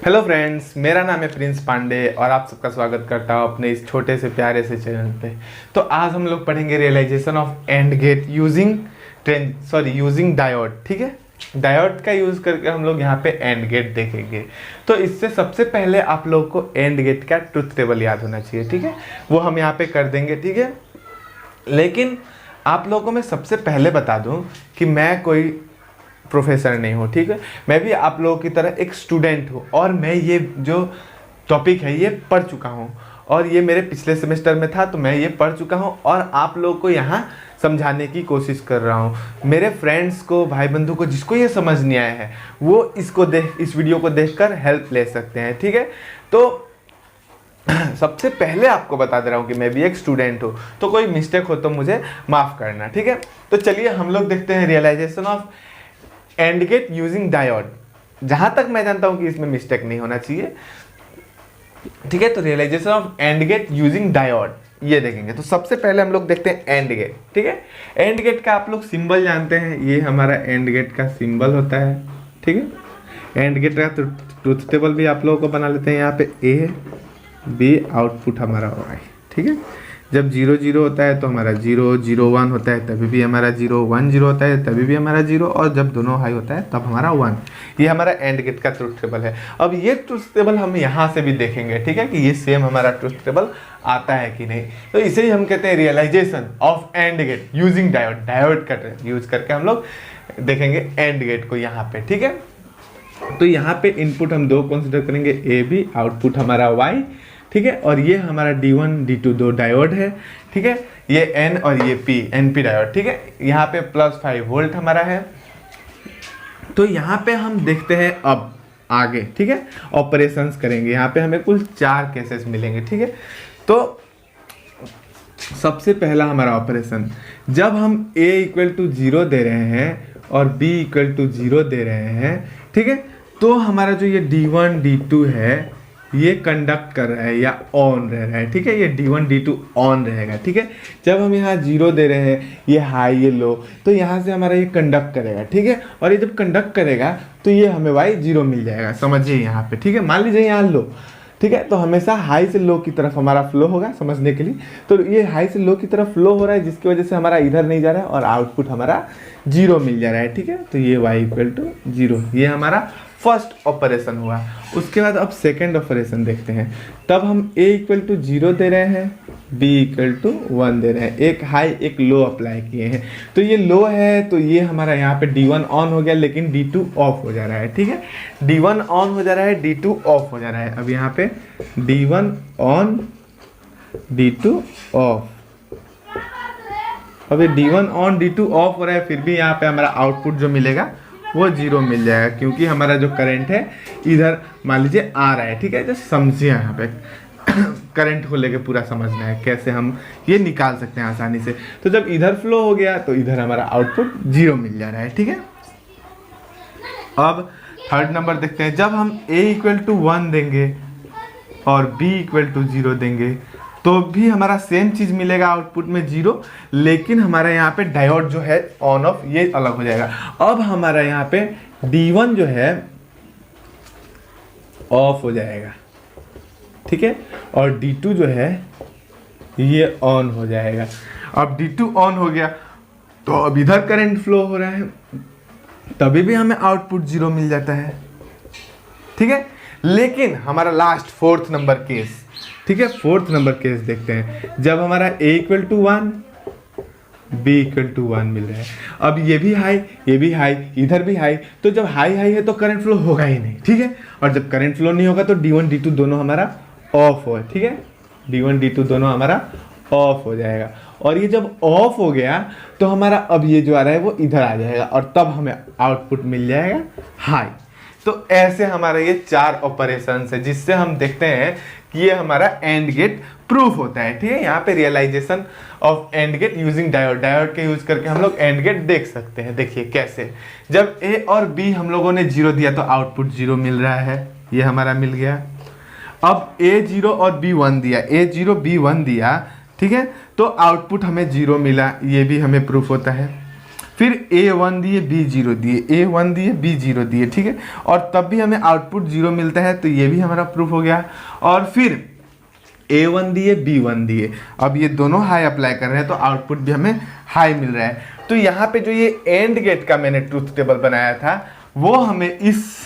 Hello friends, मेरा नाम है प्रिंस पांडे और आप सबका स्वागत करता हूँ अपने इस छोटे से प्यारे से चैनल पे। तो आज हम लोग पढ़ेंगे realization of AND gate using diode. ठीक है, डायोड का यूज़ करके हम लोग यहाँ पे एंड गेट देखेंगे। तो इससे सबसे पहले आप लोग को एंड गेट का ट्रुथ टेबल याद होना चाहिए। ठीक है, वो हम यहाँ पे कर देंगे। ठीक है, लेकिन आप लोगों को मैं सबसे पहले बता दूं कि मैं कोई प्रोफेसर नहीं हूँ। ठीक है, मैं भी आप लोगों की तरह एक स्टूडेंट हूँ और मैं ये जो टॉपिक है ये पढ़ चुका हूँ और ये मेरे पिछले सेमेस्टर में था, तो मैं ये पढ़ चुका हूँ और आप लोगों को यहाँ समझाने की कोशिश कर रहा हूँ। मेरे फ्रेंड्स को, भाई बंधु को, जिसको ये समझ नहीं आया है वो इस वीडियो को देखकर हेल्प ले सकते हैं। ठीक है, तो सबसे पहले आपको बता दे रहा हूँ कि मैं भी एक स्टूडेंट हूँ, तो कोई मिस्टेक हो तो मुझे माफ़ करना। ठीक है, तो चलिए हम लोग देखते हैं realization of AND gate using diode. जहाँ तक मैं जानता हूँ कि इसमें मिस्टेक नहीं होना चाहिए। ठीक है, तो realization of AND gate using diode ये देखेंगे। तो सबसे पहले हम लोग देखते हैं एंड गेट। ठीक है, एंड गेट का आप लोग सिंबल जानते हैं, ये हमारा एंड गेट का सिंबल होता है। ठीक है, एंड गेट का ट्रुथ टेबल भी आप लोगों को बना लेते हैं। यहाँ पे ए बी आउटपुट हमारा वाई। ठीक है, जब 0 0 होता है तो हमारा 0 0 1 होता है, तभी भी हमारा 0 1 0 होता है, तभी भी हमारा 0, और जब दोनों हाई होता है तब हमारा 1। ये हमारा एंड गेट का ट्रुथ टेबल है। अब ये ट्रुथ टेबल हम यहाँ से भी देखेंगे। ठीक है, कि ये सेम हमारा ट्रुथ टेबल आता है कि नहीं। तो इसे ही हम कहते हैं realization of AND gate using diode. Diode का यूज करके हम लोग देखेंगे एंड गेट को यहाँ पे। ठीक है, तो यहाँ पे इनपुट हम दो कंसिडर करेंगे, ए बी, आउटपुट हमारा वाई। ठीक है, और ये हमारा D1 D2 दो डायोड है। ठीक है, ये N और ये P NP डायोड। ठीक है, यहाँ पे +5 वोल्ट हमारा है। तो यहाँ पे हम देखते हैं अब आगे। ठीक है, ऑपरेशंस करेंगे। यहाँ पे हमें कुल 4 केसेस मिलेंगे। ठीक है, तो सबसे पहला हमारा ऑपरेशन, जब हम A = 0 दे रहे हैं और B = 0 दे रहे हैं। ठीक है, तो हमारा जो ये D1 D2 है ये कंडक्ट कर रहा है या ऑन रह रहा है। ठीक है, ये D1 D2 ऑन रहेगा। ठीक है, जब हम यहाँ 0 दे रहे हैं, ये हाई ये लो, तो यहाँ से हमारा ये कंडक्ट करेगा। ठीक है, और ये जब कंडक्ट करेगा तो ये हमें वाई 0 मिल जाएगा। समझिए यहाँ पे। ठीक है, मान लीजिए यहाँ लो। ठीक है, तो हमेशा हाई से लो की तरफ हमारा फ्लो होगा, समझने के लिए। तो ये हाई से लो की तरफ फ्लो हो रहा है, जिसकी वजह से हमारा इधर नहीं जा रहा है और आउटपुट हमारा 0 मिल जा रहा है। ठीक है, तो ये y = 0, ये हमारा फर्स्ट ऑपरेशन हुआ। उसके बाद अब सेकेंड ऑपरेशन देखते हैं। तब हम A = 0 दे रहे हैं, B = 1 दे रहे हैं, एक हाई एक लो अप्लाई किए हैं। तो ये लो है तो ये हमारा यहाँ पे D1 ऑन हो गया, लेकिन D2 ऑफ हो जा रहा है। ठीक है, D1 ऑन हो जा रहा है, D2 ऑफ हो जा रहा है। अब यहाँ पे D1 ऑन D2 ऑफ। अब ये D1 ऑन D2 ऑफ हो रहा है, फिर भी यहाँ पे हमारा आउटपुट जो मिलेगा वो 0 मिल जाएगा, क्योंकि हमारा जो करंट है इधर मान लीजिए आ रहा है। ठीक है, जो समझिए यहाँ पे करंट को लेके पूरा समझना है कैसे हम ये निकाल सकते हैं आसानी से। तो जब इधर फ्लो हो गया तो इधर हमारा आउटपुट 0 मिल जा रहा है। ठीक है, अब थर्ड नंबर देखते हैं। जब हम A = 1 देंगे और B = 0 देंगे तो भी हमारा सेम चीज़ मिलेगा, आउटपुट में 0, लेकिन हमारा यहाँ पे डायोड जो है ऑन ऑफ ये अलग हो जाएगा। अब हमारा यहाँ पे D1 जो है ऑफ हो जाएगा। ठीक है, और D2 जो है ये ऑन हो जाएगा। अब D2 ऑन हो गया तो अब इधर करंट फ्लो हो रहा है, तभी भी हमें आउटपुट 0 मिल जाता है। ठीक है, लेकिन हमारा लास्ट फोर्थ नंबर केस। ठीक है, फोर्थ नंबर केस देखते हैं। जब हमारा A = 1 B = 1 मिल रहा है। अब ये भी हाई ये भी हाई, इधर भी हाई, तो जब हाई हाई है तो करंट फ्लो होगा ही नहीं। ठीक है, और जब करंट फ्लो नहीं होगा तो D1 D2 दोनों हमारा ऑफ हो। ठीक है, D1 D2 दोनों हमारा ऑफ हो जाएगा, और ये जब ऑफ हो गया तो हमारा अब ये जो आ रहा है वो इधर आ जाएगा, और तब हमें आउटपुट मिल जाएगा हाई। तो ऐसे हमारा ये 4 ऑपरेशंस है, जिससे हम देखते हैं कि ये हमारा एंड गेट प्रूफ होता है। ठीक है, यहाँ पे realization of AND gate using diode. Diode के यूज करके हम लोग एंड गेट देख सकते हैं। देखिए कैसे, जब A और B हम लोगों ने 0 दिया तो आउटपुट 0 मिल रहा है, ये हमारा मिल गया। अब A 0 और B 1 दिया, A 0 B 1 दिया। ठीक है, तो आउटपुट हमें 0 मिला, ये भी हमें प्रूफ होता है। फिर A1 दिए B0 दिए, A1 दिए B0 दिए, ठीक है, और तब भी हमें आउटपुट 0 मिलता है, तो ये भी हमारा प्रूफ हो गया। और फिर A1 दिए B1 दिए, अब ये दोनों हाई अप्लाई कर रहे हैं तो आउटपुट भी हमें हाई मिल रहा है। तो यहाँ पे जो ये एंड गेट का मैंने ट्रूथ टेबल बनाया था वो हमें इस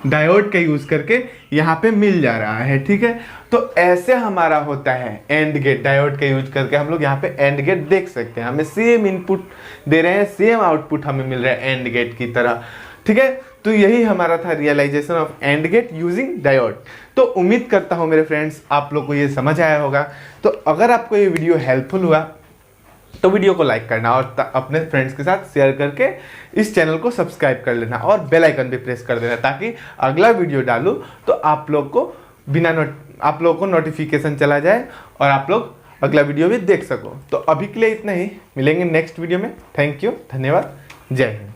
डायोड का यूज करके यहाँ पे मिल जा रहा है, ठीक है। तो ऐसे हमारा होता है एंड गेट, डायोड का यूज करके हम लोग यहाँ पे एंड गेट देख सकते हैं। हमें सेम इनपुट दे रहे हैं, सेम आउटपुट हमें मिल रहा है एंड गेट की तरह, ठीक है। तो यही हमारा था realization of AND gate using diode. तो उम्मीद करता हूँ मेरे फ्रेंड्स आप लोग को ये समझ आया होगा। तो अगर आपको ये वीडियो हेल्पफुल हुआ तो वीडियो को लाइक करना और अपने फ्रेंड्स के साथ शेयर करके इस चैनल को सब्सक्राइब कर लेना और बेल आइकन भी प्रेस कर देना, ताकि अगला वीडियो डालूं तो आप लोग को नोटिफिकेशन चला जाए और आप लोग अगला वीडियो भी देख सको। तो अभी के लिए इतना ही, मिलेंगे नेक्स्ट वीडियो में। थैंक यू, धन्यवाद, जय हिंद।